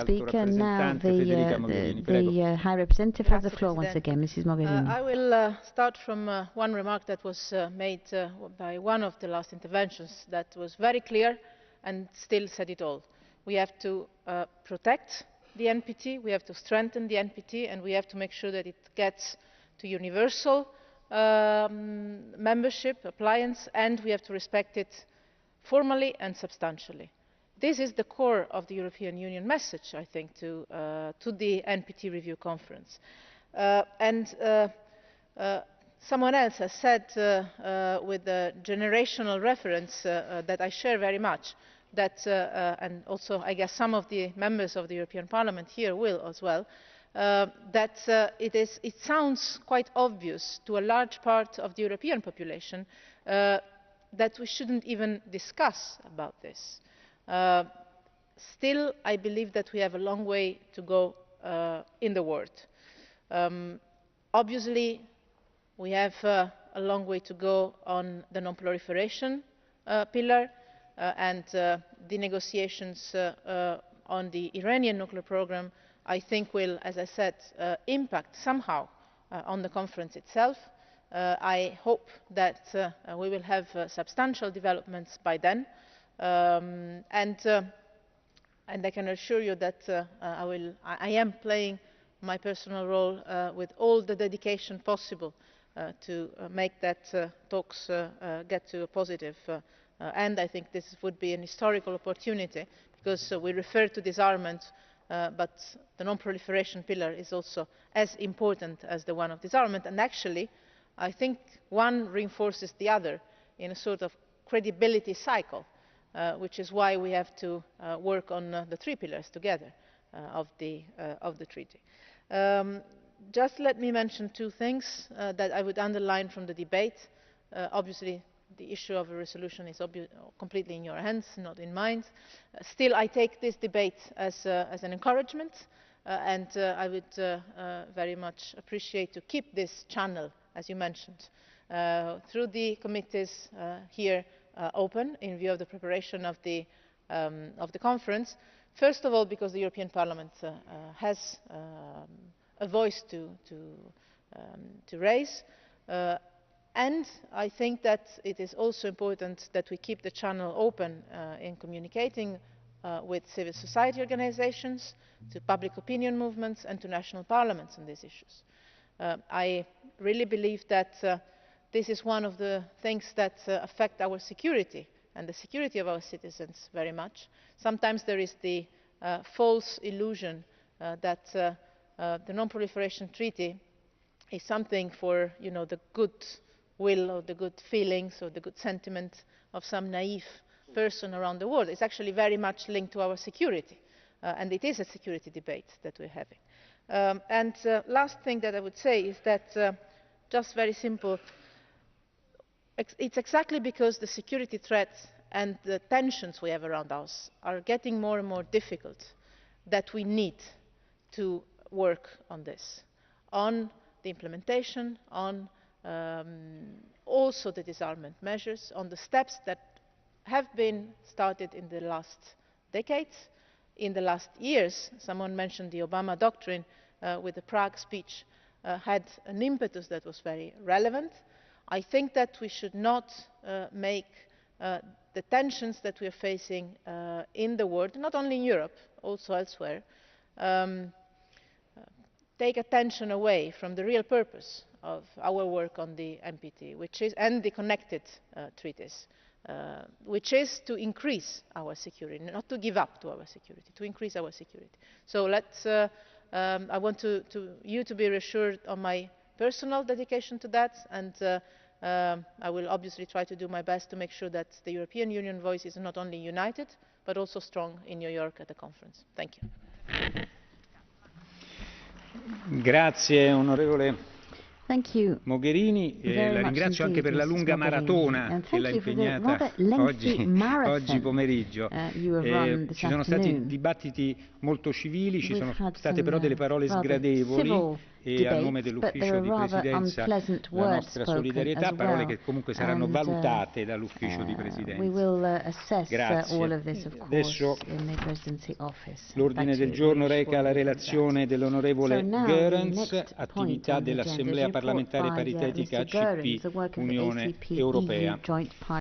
Speaker. Now the High Representative has the floor once again, Mrs. Mogherini. I will start from one remark that was made by one of the last interventions that was very clear and still said it all. We have to protect the NPT, we have to strengthen the NPT, and we have to make sure that it gets to universal membership, appliance, and we have to respect it formally and substantially. This is the core of the European Union message, I think, to the NPT Review Conference. Someone else has said, with a generational reference that I share very much, that, and also I guess some of the members of the European Parliament here will as well, that it sounds quite obvious to a large part of the European population that we shouldn't even discuss about this. Still, I believe that we have a long way to go in the world. Obviously, we have a long way to go on the non-proliferation pillar, and the negotiations on the Iranian nuclear programme, I think, will, as I said, impact somehow on the conference itself. I hope that we will have substantial developments by then. And I can assure you that I am playing my personal role with all the dedication possible to make that talks get to a positive end. I think this would be an historical opportunity because we refer to disarmament, but the non-proliferation pillar is also as important as the one of disarmament, and actually I think one reinforces the other in a sort of credibility cycle. Which is why we have to work on the three pillars together of the treaty. Just let me mention two things that I would underline from the debate. Obviously, the issue of a resolution is completely in your hands, not in mine. Still, I take this debate as an encouragement, and I would very much appreciate to keep this channel, as you mentioned, through the committees here open in view of the preparation of the conference. First of all, because the European Parliament has a voice to raise, and I think that it is also important that we keep the channel open in communicating with civil society organisations, to public opinion movements and to national parliaments on these issues. I really believe that this is one of the things that affect our security and the security of our citizens very much. Sometimes there is the false illusion that the non-proliferation treaty is something for the good will or the good feelings or the good sentiment of some naive person around the world. It's actually very much linked to our security, and it is a security debate that we're having. And last thing that I would say is that, just very simple, it's exactly because the security threats and the tensions we have around us are getting more and more difficult that we need to work on this, on the implementation, on also the disarmament measures, on the steps that have been started in the last decades, in the last years. Someone mentioned the Obama doctrine with the Prague speech had an impetus that was very relevant. I think that we should not make the tensions that we are facing in the world, not only in Europe, also elsewhere, take attention away from the real purpose of our work on the NPT, and the connected treaties, which is to increase our security, not to give up to our security, to increase our security. So I want you to be reassured on my personal dedication to that, and I will obviously try to do my best to make sure that the European Union voice is not only united but also strong in New York at the conference. Thank you. Grazie, onorevole Mogherini, la ringrazio anche per la lunga maratona che l'ha impegnata oggi pomeriggio. Ci sono stati dibattiti molto civili, ci sono state però delle parole sgradevoli e a nome dell'ufficio di presidenza la nostra solidarietà, parole che comunque saranno valutate dall'ufficio di presidenza. Grazie. Adesso l'ordine del giorno reca la relazione dell'onorevole Goerens, attività dell'Assemblea parlamentare paritetica ACP Unione Europea.